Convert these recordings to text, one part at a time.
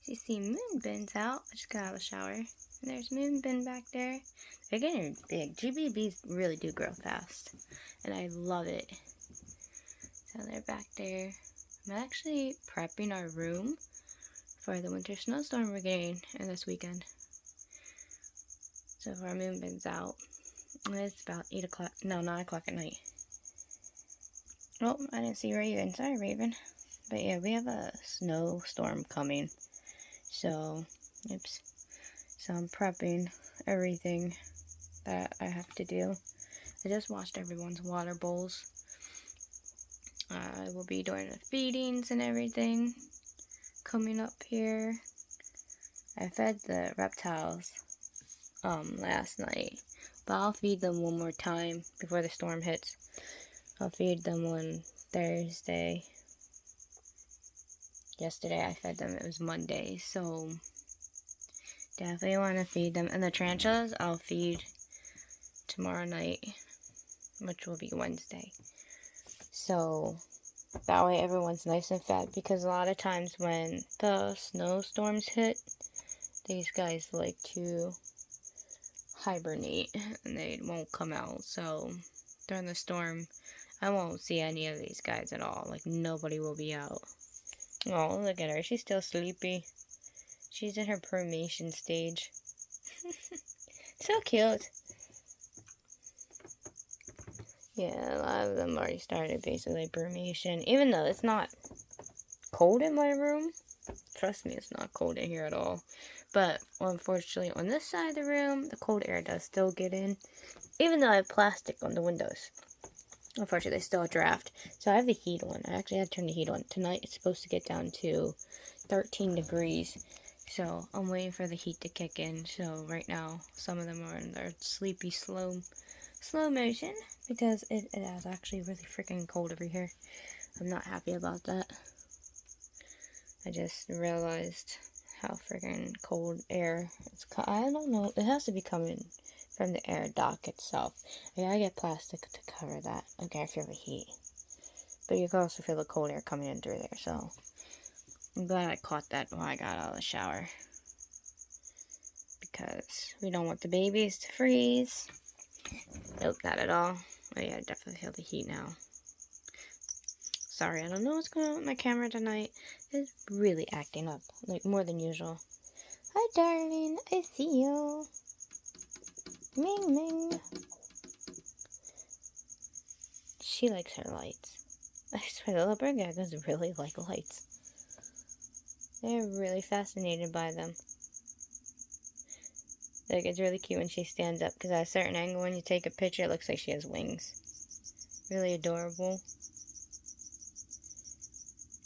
You see Moonbin's out. I just got out of the shower. And there's Moonbin back there. They're getting big. GBBs really do grow fast. And I love it. So they're back there. I'm actually prepping our room for the winter snowstorm we're getting this weekend. So if our Moonbin's out, it's about 8 o'clock. No, 9 o'clock at night. Oh, I didn't see Raven. Sorry, Raven. But yeah, we have a snowstorm coming. So, oops. So I'm prepping everything that I have to do. I just washed everyone's water bowls. I will be doing the feedings and everything coming up here. I fed the reptiles last night, but I'll feed them one more time before the storm hits. I'll feed them on Thursday. Yesterday I fed them, it was Monday, so definitely want to feed them. And the tarantulas I'll feed tomorrow night, which will be Wednesday. So that way everyone's nice and fed, because a lot of times when the snowstorms hit, these guys like to hibernate and they won't come out. So during the storm, I won't see any of these guys at all. Like, nobody will be out. Oh, look at her. She's still sleepy. She's in her brumation stage. So cute. Yeah, a lot of them already started basically brumation. Even though it's not cold in my room. Trust me, it's not cold in here at all. But unfortunately, on this side of the room, the cold air does still get in. Even though I have plastic on the windows. Unfortunately, they still draft. So I have the heat on. I actually had to turn the heat on. Tonight, it's supposed to get down to 13 degrees. So I'm waiting for the heat to kick in. So right now, some of them are in their sleepy slow motion, because it is actually really freaking cold over here. I'm not happy about that. I just realized how freaking cold air it's. I don't know. It has to be coming from the air dock itself. I gotta get plastic to cover that. Okay, I feel the heat, but you can also feel the cold air coming in through there. So I'm glad I caught that when I got out of the shower, because we don't want the babies to freeze. Nope, not at all. Oh yeah, I definitely feel the heat now. Sorry, I don't know what's going on with my camera tonight. It's really acting up, like more than usual. Hi, darling. I see you. Ming Ming. She likes her lights. I swear, the leopard geckos really like lights. They're really fascinated by them. Like, it's really cute when she stands up, because at a certain angle when you take a picture, it looks like she has wings. Really adorable.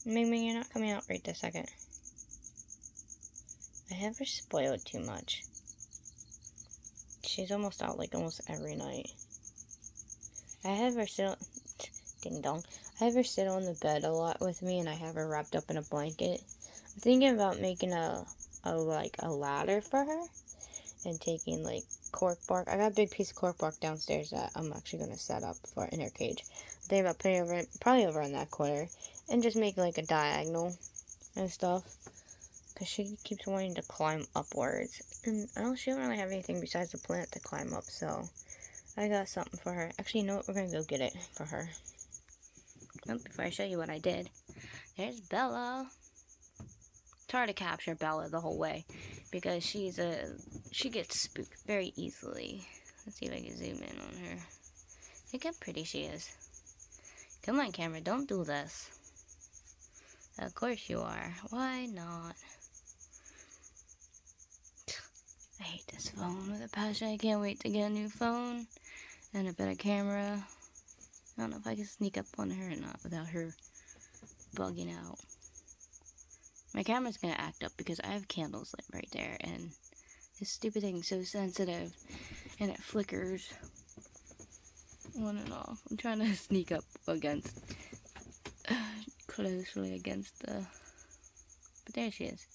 Ming Ming, you're not coming out right this second. I have her spoiled too much. She's almost out like almost every night. I have her sit ding dong. I have her sit on the bed a lot with me, and I have her wrapped up in a blanket. I'm thinking about making a ladder for her, and taking like cork bark. I got a big piece of cork bark downstairs that I'm actually gonna set up for in her cage. I'm thinking about putting it probably over in that corner, and just make like a diagonal and stuff. Because she keeps wanting to climb upwards. And she don't really have anything besides the plant to climb up, so I got something for her. Actually, you know what? We're going to go get it for her. Oh, before I show you what I did. There's Bella. It's hard to capture Bella the whole way, because she gets spooked very easily. Let's see if I can zoom in on her. Look how pretty she is. Come on, camera, don't do this. Of course you are. Why not? I hate this phone with a passion. I can't wait to get a new phone and a better camera. I don't know if I can sneak up on her or not without her bugging out. My camera's gonna act up because I have candles lit right there, and this stupid thing's so sensitive and it flickers on and off. I'm trying to sneak up against closely against the, but there she is.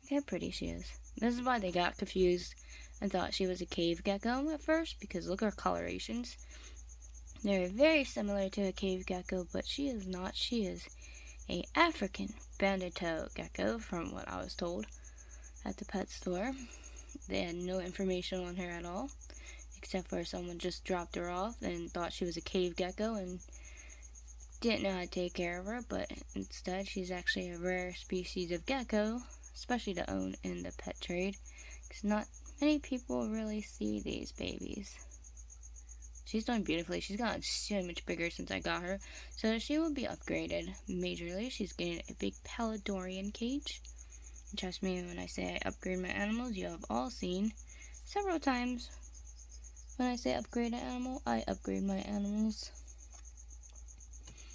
Look how pretty she is. This is why they got confused and thought she was a cave gecko at first, because look at her colorations. They're very similar to a cave gecko, but she is not. She is a African banded toe gecko, from what I was told at the pet store. They had no information on her at all, except for someone just dropped her off and thought she was a cave gecko and didn't know how to take care of her, but instead she's actually a rare species of gecko, especially to own in the pet trade, because not many people really see these babies. She's doing beautifully. She's gotten so much bigger since I got her, so she will be upgraded majorly. She's getting a big Palladorian cage. And trust me when I say I upgrade my animals, you have all seen several times when I say upgrade an animal, I upgrade my animals.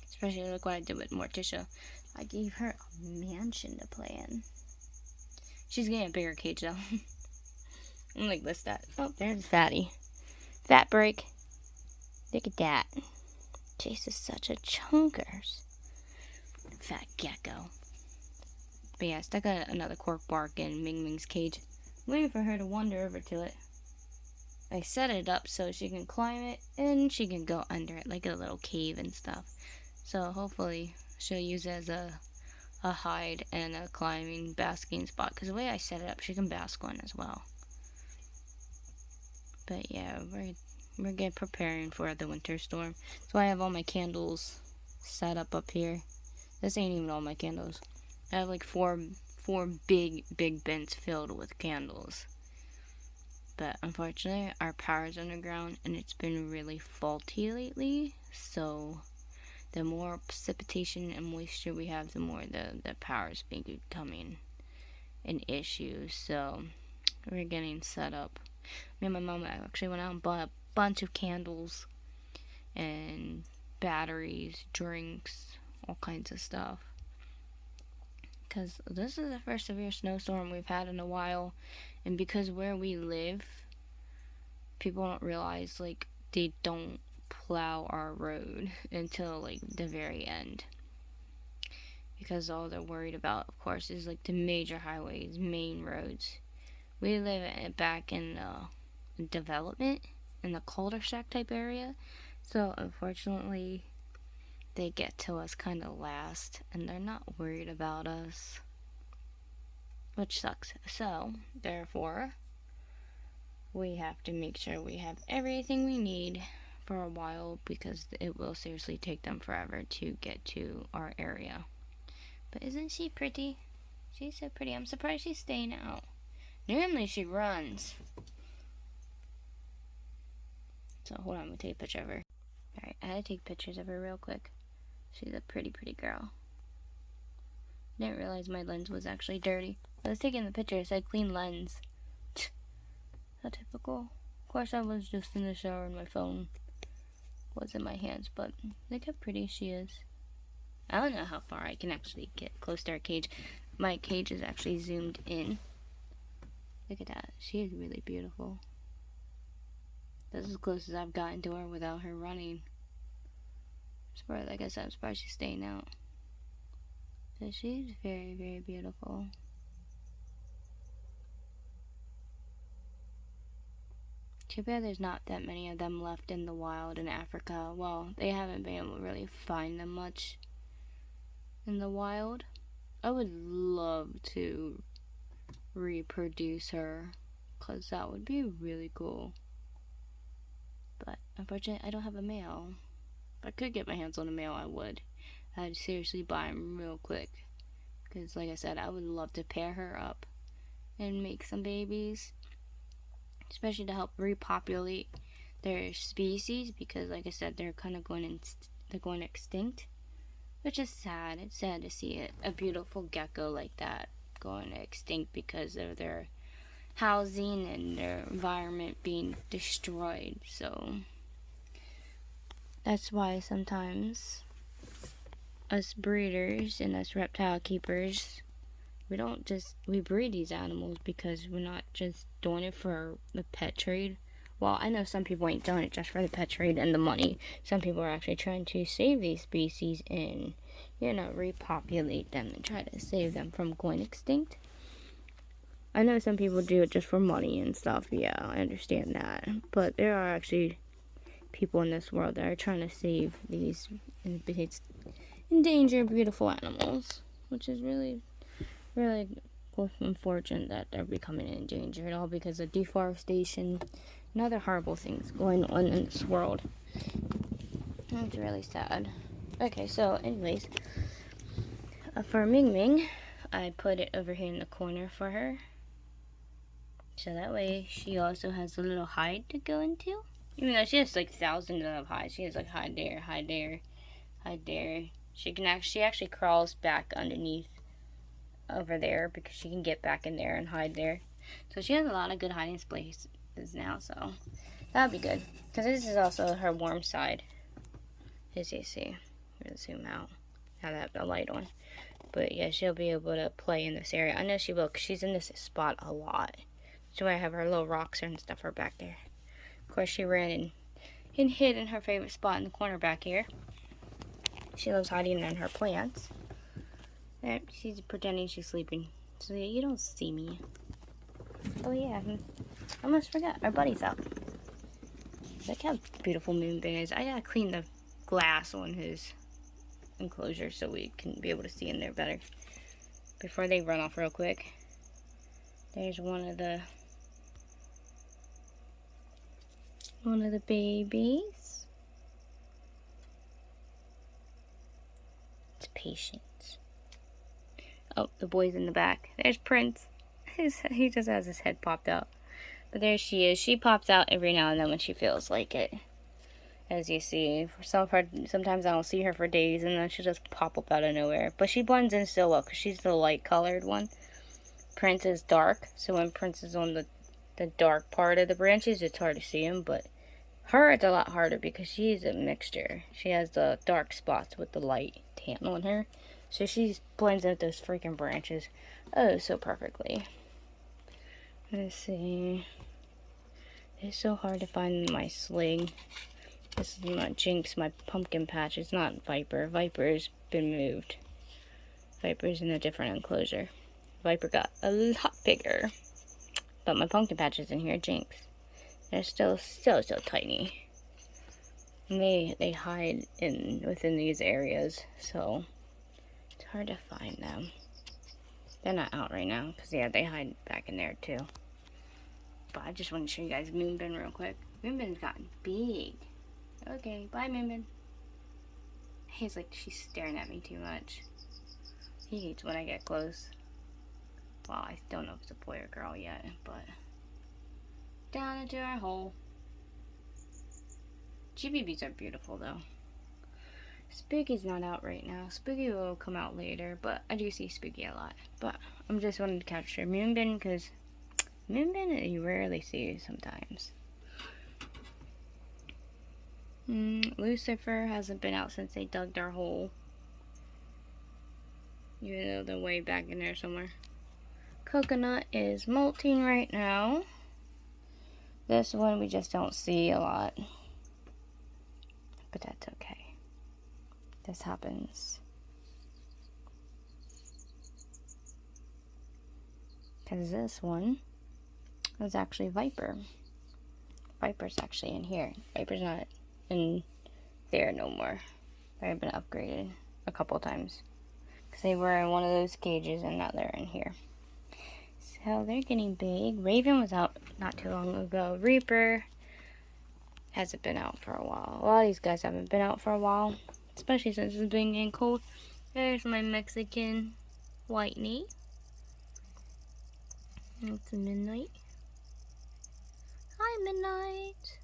Especially look what I did with Morticia. I gave her a mansion to play in. She's getting a bigger cage though. I'm like, list that. Oh, there's Fatty. Fat break. Look at that. Chase is such a chunkers. Fat gecko. But yeah, I stuck another cork bark in Ming Ming's cage, waiting for her to wander over to it. I set it up so she can climb it and she can go under it like a little cave and stuff. So hopefully she'll use it as a hide and a climbing basking spot, because the way I set it up, she can bask on as well. But yeah, we're getting preparing for the winter storm. So I have all my candles set up here. This ain't even all my candles. I have like four big bins filled with candles. But unfortunately, our power's underground and it's been really faulty lately. So the more precipitation and moisture we have, the more the power's becoming an issue. So we're getting set up. Me and my mom actually went out and bought a bunch of candles and batteries, drinks, all kinds of stuff. Because this is the first severe snowstorm we've had in a while. And because where we live, people don't realize, like, they don't plow our road until, like, the very end. Because all they're worried about, of course, is, like, the major highways, main roads. We live back in development, in the cul-de-sac type area. So, unfortunately, they get to us kind of last, and they're not worried about us, which sucks. So, therefore, we have to make sure we have everything we need for a while, because it will seriously take them forever to get to our area. But isn't she pretty? She's so pretty. I'm surprised she's staying out. Normally she runs. So hold on, I'm gonna take a picture of her. Alright, I had to take pictures of her real quick. She's a pretty girl. Didn't realize my lens was actually dirty. I was taking the picture, it said clean lens. How typical. Of course I was just in the shower and my phone was in my hands, but look how pretty she is. I don't know how far I can actually get close to her cage. My cage is actually zoomed in. Look at that. She is really beautiful. That's as close as I've gotten to her without her running. Surprised, like I said, I'm surprised she's staying out. So she's very beautiful. Too bad there's not that many of them left in the wild in Africa. Well, they haven't been able to really find them much in the wild. I would love to reproduce her, because that would be really cool. But unfortunately, I don't have a male. If I could get my hands on a male, I would. I'd seriously buy him real quick. Because like I said, I would love to pair her up and make some babies. Especially to help repopulate their species. Because like I said, they're kind of going extinct. Which is sad. It's sad to see it. A beautiful gecko like that going extinct because of their housing and their environment being destroyed. So that's why sometimes us breeders and us reptile keepers, we breed these animals because we're not just doing it for the pet trade. Well, I know some people ain't doing it just for the pet trade and the money. Some people are actually trying to save these species and, repopulate them and try to save them from going extinct. I know some people do it just for money and stuff. Yeah, I understand that. But there are actually people in this world that are trying to save these. And endanger beautiful animals, which is really, really unfortunate that they're becoming endangered, all because of deforestation and other horrible things going on in this world. It's really sad. Okay, so anyways, for Ming Ming, I put it over here in the corner for her. So that way she also has a little hide to go into. Even though she has like thousands of hides. She has like hide there, hide there, hide there. She actually crawls back underneath over there because she can get back in there and hide there. So she has a lot of good hiding places now, so that'll be good. Because this is also her warm side. As you see. I'm going to zoom out. Now that I have the light on. But yeah, she'll be able to play in this area. I know she will because she's in this spot a lot. So I have her little rocks and stuff are back there. Of course, she ran and hid in her favorite spot in the corner back here. She loves hiding in her plants. There, she's pretending she's sleeping. So yeah, you don't see me. Oh yeah, I almost forgot. Our buddy's up. Look how beautiful Moonbin is. I gotta clean the glass on his enclosure so we can be able to see in there better. Before they run off real quick. There's one of the babies. It's Patience. Oh, the boy's in the back. There's Prince. He just has his head popped out. But there she is. She pops out every now and then when she feels like it. As you see, sometimes I don't see her for days, and then she'll just pop up out of nowhere. But she blends in so well because she's the light-colored one. Prince is dark, so when Prince is on the dark part of the branches, it's hard to see him. But her, it's a lot harder because she's a mixture. She has the dark spots with the light tan on her. So she blends in with those freaking branches oh so perfectly. Let's see. It's so hard to find my sling. This is not Jinx, my pumpkin patch. It's not Viper. Viper's been moved. Viper's in a different enclosure. Viper got a lot bigger. But my pumpkin patch is in here, Jinx. They're still so tiny. And they hide within these areas, so it's hard to find them. They're not out right now, because yeah, they hide back in there too. But I just want to show you guys Moonbin real quick. Moonbin's gotten big. Okay, bye Moonbin. He's like, she's staring at me too much. He hates when I get close. Well, I don't know if it's a boy or girl yet, but down into our hole. GBBs are beautiful though. Spooky's not out right now. Spooky will come out later, but I do see Spooky a lot. But I'm just wanting to capture Moonbin because Moonbin you rarely see sometimes. Lucifer hasn't been out since they dug their hole. Even though they're way back in there somewhere. Coconut is molting right now. This one we just don't see a lot. But that's okay. This happens. Because this one is actually Viper. Viper's actually in here. Viper's not in there no more. They've been upgraded a couple times. Because they were in one of those cages and now they're in here. So they're getting big. Raven was out not too long ago. Reaper hasn't been out for a while. A lot of these guys haven't been out for a while. Especially since it's been getting cold. There's my Mexican Whitney. It's Midnight. Hi, Midnight.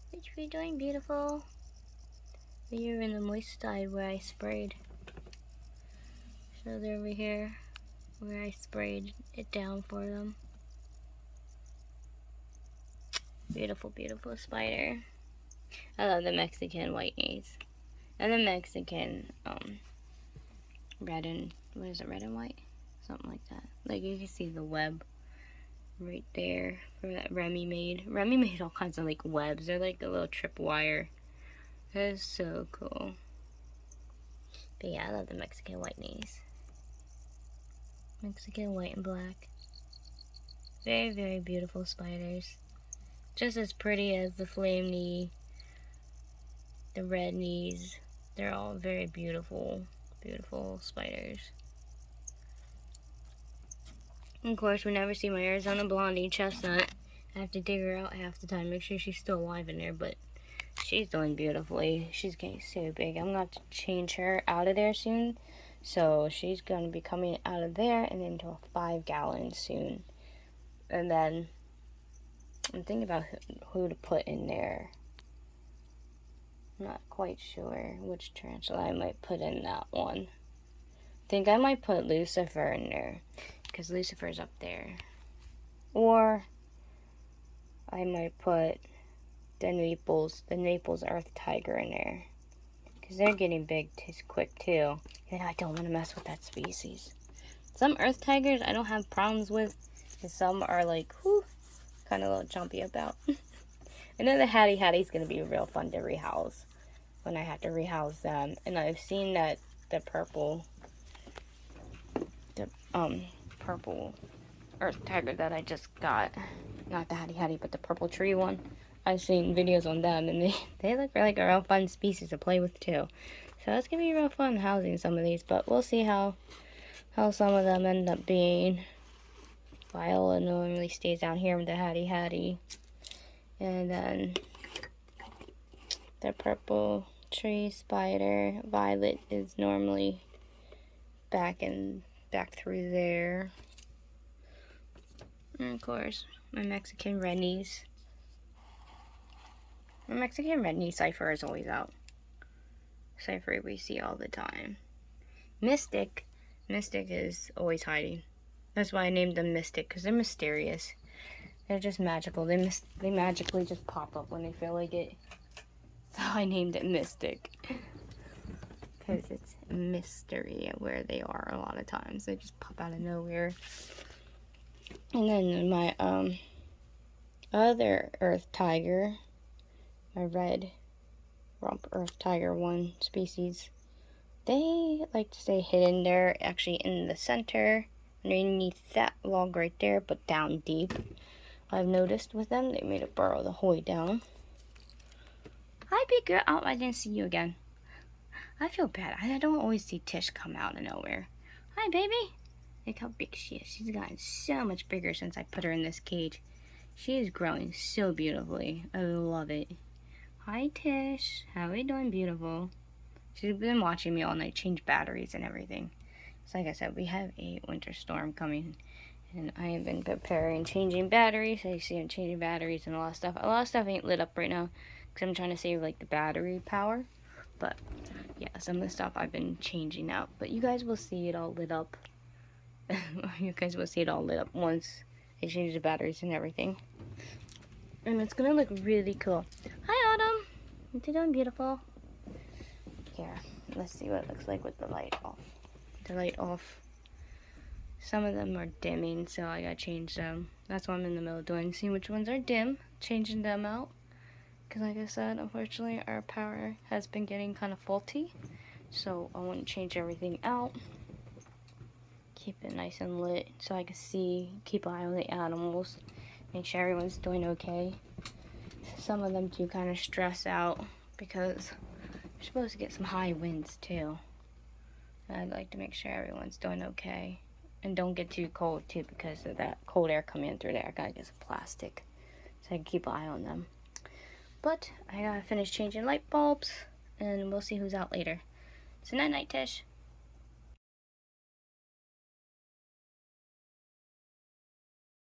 What you doing, beautiful? You're in the moist side where I sprayed. So they're over here where I sprayed it down for them. Beautiful, beautiful spider. I love the Mexican Whitneys. And the Mexican, red and, what is it, red and white? Something like that. Like, you can see the web right there for that Remy made. Remy made all kinds of, like, webs. They're like a little tripwire. That is so cool. But yeah, I love the Mexican Whitneys. Mexican white and black. Very, very beautiful spiders. Just as pretty as the flame knee, the red knees, They're all very beautiful, beautiful spiders. And of course, we never see my Arizona Blondie chestnut. I have to dig her out half the time, make sure she's still alive in there, but she's doing beautifully. She's getting so big. I'm going to have to change her out of there soon. So she's going to be coming out of there and into a 5-gallon soon. And then I'm thinking about who to put in there. I'm not quite sure which tarantula I might put in that one. I think I might put Lucifer in there because Lucifer's up there. Or I might put the Naples Earth Tiger in there because they're getting big quick too. And I don't want to mess with that species. Some Earth Tigers I don't have problems with, and some are like, whew, kind of a little jumpy about. I know the Hattie's going to be real fun to rehouse when I have to rehouse them. And I've seen that the purple Earth Tiger that I just got, not the Hattie, but the purple tree one, I've seen videos on them, and they look like a real fun species to play with too. So it's going to be real fun housing some of these, but we'll see how some of them end up being. Viola normally stays down here with the Hattie. And then the purple tree spider, Violet, is normally back through there. And of course, my Mexican red knees. My Mexican red knee cipher is always out. Cipher we see all the time. Mystic is always hiding. That's why I named them Mystic, because they're mysterious. They're just magical. They magically just pop up when they feel like it. So I named it Mystic. Because it's a mystery where they are a lot of times. They just pop out of nowhere. And then my other Earth Tiger, my red rump Earth Tiger one species, they like to stay hidden. They're actually in the center, underneath that log right there, but down deep. I've noticed with them, they made a burrow the whole way down. Hi, big girl. Oh, I didn't see you again. I feel bad. I don't always see Tish come out of nowhere. Hi, baby. Look how big she is. She's gotten so much bigger since I put her in this cage. She is growing so beautifully. I love it. Hi, Tish. How are you doing, beautiful? She's been watching me all night change batteries and everything. So like I said, we have a winter storm coming. And I have been preparing, changing batteries. I see I'm changing batteries and a lot of stuff. A lot of stuff ain't lit up right now because I'm trying to save like the battery power. But yeah, some of the stuff I've been changing out. But you guys will see it all lit up. You guys will see it all lit up once I change the batteries and everything. And it's gonna look really cool. Hi, Autumn. You're doing beautiful. Here, let's see what it looks like with the light off. The light off. Some of them are dimming, so I gotta change them. That's what I'm in the middle of doing. See which ones are dim, changing them out. Because like I said, unfortunately, our power has been getting kind of faulty. So I want to change everything out. Keep it nice and lit so I can see, keep an eye on the animals. Make sure everyone's doing okay. Some of them do kind of stress out because we're supposed to get some high winds too. And I'd like to make sure everyone's doing okay. And don't get too cold too because of that cold air coming in through there. I gotta get some plastic so I can keep an eye on them. But I gotta finish changing light bulbs and we'll see who's out later. So night night, Tish.